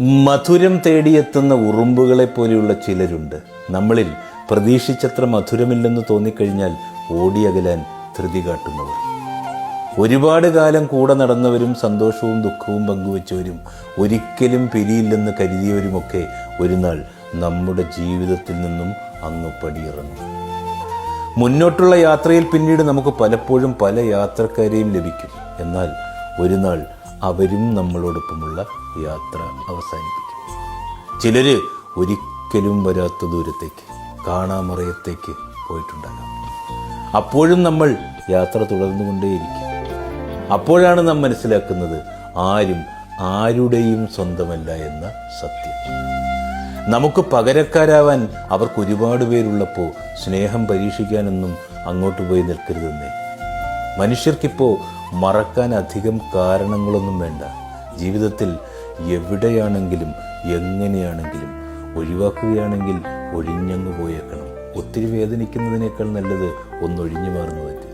മധുരം തേടിയെത്തുന്ന ഉറുമ്പുകളെ പോലെയുള്ള ചിലരുണ്ട്. നമ്മളിൽ പ്രതീക്ഷിച്ചത്ര മധുരമില്ലെന്ന് തോന്നിക്കഴിഞ്ഞാൽ ഓടിയകലാൻ ധൃതി കാട്ടുന്നവർ. ഒരുപാട് കാലം കൂടെ നടന്നവരും സന്തോഷവും ദുഃഖവും പങ്കുവെച്ചവരും ഒരിക്കലും പിരിയില്ലെന്ന് കരുതിയവരുമൊക്കെ ഒരു നാൾ നമ്മുടെ ജീവിതത്തിൽ നിന്നും അങ്ങ് പടിയിറങ്ങും. മുന്നോട്ടുള്ള യാത്രയിൽ പിന്നീട് നമുക്ക് പലപ്പോഴും പല യാത്രക്കാരെയും ലഭിക്കും. എന്നാൽ ഒരു നാൾ അവരും നമ്മളോടൊപ്പമുള്ള യാത്ര അവസാനിപ്പിക്കും. ചിലര് ഒരിക്കലും വരാത്ത ദൂരത്തേക്ക്, കാണാമറയത്തേക്ക് പോയിട്ടുണ്ടാകാം. അപ്പോഴും നമ്മൾ യാത്ര തുടർന്നുകൊണ്ടേയിരിക്കും. അപ്പോഴാണ് നാം മനസ്സിലാക്കുന്നത് ആരും ആരുടെയും സ്വന്തമല്ല എന്ന സത്യം. നമുക്ക് പകരക്കാരാവാൻ അവർക്ക് ഒരുപാട് പേരുള്ളപ്പോൾ സ്നേഹം പരീക്ഷിക്കാനൊന്നും അങ്ങോട്ട് പോയി നിൽക്കരുതെന്നേ. മനുഷ്യർക്കിപ്പോൾ മറക്കാൻ അധികം കാരണങ്ങളൊന്നും വേണ്ട. ജീവിതത്തിൽ എവിടെയാണെങ്കിലും എങ്ങനെയാണെങ്കിലും ഒഴിവാക്കുകയാണെങ്കിൽ ഒഴിഞ്ഞങ്ങ് പോയേക്കണം. ഒത്തിരി വേദനിക്കുന്നതിനേക്കാൾ നല്ലത് ഒന്നൊഴിഞ്ഞു മാറുന്നതല്ലേ.